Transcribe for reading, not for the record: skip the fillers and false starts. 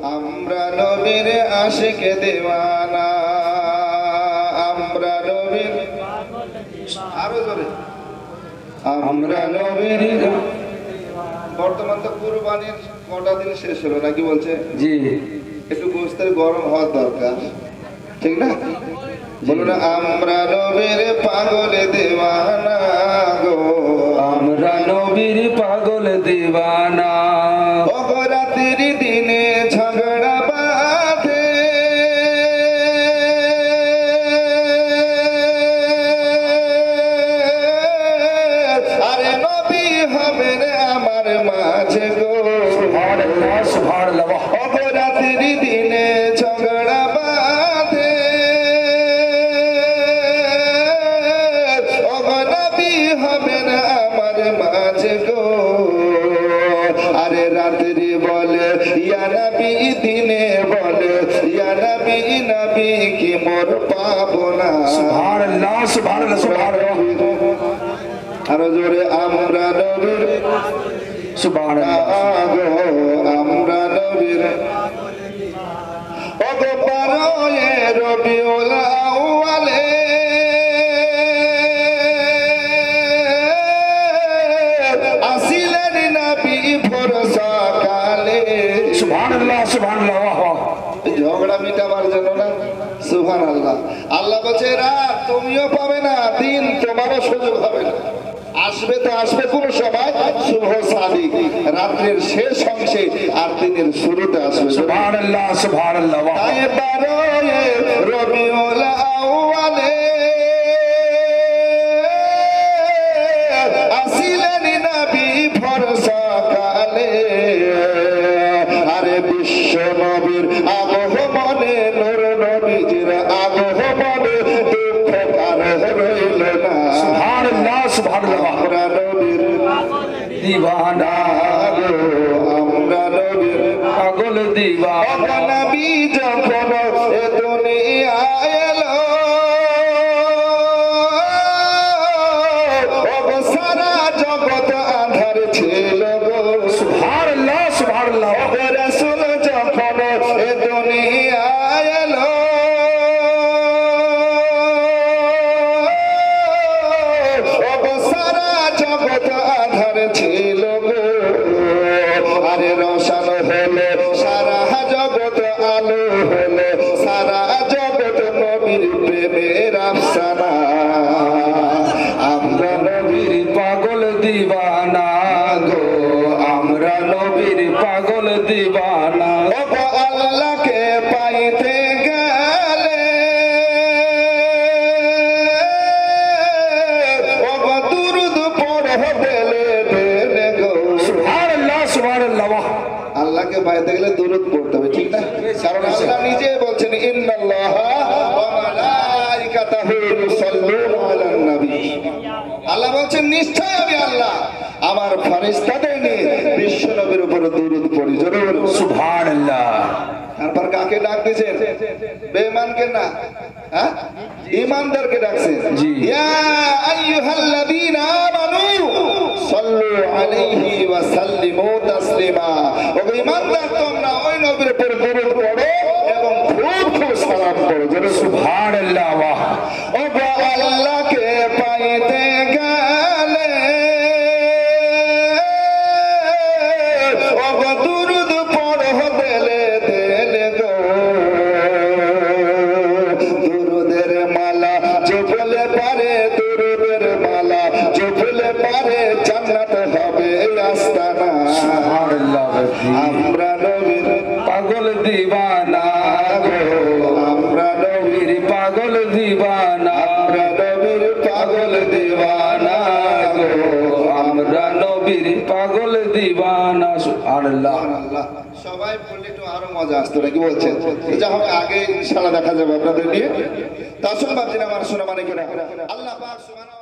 আমরা নবীর আশিকে দেওয়ানা, আমরা নবীর, আরো জোরে, আমরা নবীর। বর্তমান তো কুরবানির কটা দিন শেষ হলো নাকি বলছে? জি, একটু গোস্তের গরম হওয়ার দরকার, ঠিক না? বলুন আমরা নবীর পাগল দেওয়ানা গো, আমরা নবীর পাগল দিওয়ানা। রাতের দিনে ঝগড়া বাঁধে, আরে নবী হবেন আমার মাঝে গো, রাতের দিনে ঝগড়া বাঁধে, নবী হবেন আমার মাঝে গো। আরে রাত্রি বলে ইয়া নবী, দিনে বলে ইয়া নবী, নবী কি মোর পাবো না। সুবহানাল্লাহ, সুবহানাল্লাহ, সুবহানাল্লাহ। আরো জোরে আমরা নবীর, সুবহানাল্লাহ গো আমরা নবীর। ওগো বারোয়ে রবিউল আউয়ালে আসিলেন নবী ভোর সকালে। সুবহানাল্লাহ, সুবহানাল্লাহ। ঝগড়া মিটাবার জন্য না, সুবহানাল্লাহ। আল্লাহ বলছে রাত তুমিও পাবে না, দিন তোমারও সুযোগ হবে না। আসবে তো আসবে কোন সময়, শুভ সাদিক রাত্রির শেষ অংশে আর দিনের শুরুতে আসবে। সুবহানাল্লাহ, সুবহানাল্লাহ। তাই বারোয়ে রবিউল আউয়ালে আসিলেন নবী ভোর সকালে, আরে বিশ্ব নবীর আগমনে নূর নবীজির আগমনে দুঃখ কার রইল না। সুবহানাল্লাহ, সুবহানাল্লাহ। আমরা নবীর দিওয়ানা, আমরা নবীর পাগল দিওয়ানা। নবী যখন এ দুনিয়ায় এলো, সারা জগৎ আঁধার ছিল গো। সুবহানাল্লাহ, সুবহানাল্লাহ। রাসূল যখন এ দুনিয়ায় এলো, সারা জগৎ আঁধার ছিল গো। আরে রওশন হলো সারা জগৎ, আলো হলো সারা জগৎ, নবীর প্রেমের আফসানা। আমরা নবীর পাগল দিওয়ানা গো, আমরা নবীর পাগল দিওয়ানা। আল্লাহকে পাইতে গেলে দুরূদ পড়ো দেলে দেলে গো। সুবহানাল্লাহ, সুবহানাল্লাহ। আল্লাহকে পাইতে গেলে দুরূদ পড়তে হবে, ঠিক না? কারণ আল্লাহ নিজে বলছেন ইন্নাল্লাহা ওয়া মালাইকাতাহু ইউসাল্লুনা আলান নবী। আল্লাহ বলছেন নিশ্চয় আমি আল্লাহ আমার ফেরেশতাদের নিয়ে বিশ্ব নবীর উপর দুরূদ পড়ি। জোরে বলুন সুবহানাল্লাহ। তারপর কাকে ডাক দিয়েছেন? বেঈমানকে না, হ্যাঁ, ঈমানদারকে ডাকছেন। জি। ইয়া আইয়ুহাল্লাযীনা আমানু সাল্লু আলাইহি ওয়া সাল্লিমু তাসলিমা। ও ঈমানদার তোমরা ওই নবীর উপর দরুদ পড়ো এবং খুব খুব সালাম পড়ো। জোরে সুবহানাল্লাহ। ও আল্লাহকে পাইতে গেলে ও দুরূদ পড়ো দেলে দেলে গো। দুরূদের মালা জপলে পারে, দুরূদের মালা জপলে পারে, জান্নাত হবে আস্তানা। সুবহানাল্লাহ। আমরা নবীর পাগল দিওয়ানা গো, আমরা নবীর নবীর পাগল দিওয়ানা। আমরা নবীর পাগল দিওয়ানা গো, আমরা নবীর পাগল দিওয়ানা। সুবহানাল্লাহ। আল্লাহ সবাই বললে একটু আরো মজা আসতো নাকি বলছেন? যা হোক আগে ইনশাআল্লাহ দেখা যাবে আপনাদের নিয়ে। তা আসুন ভাবছেন আমার সোনা মানে কিনা আল্লাহ পাক সুবহানাহু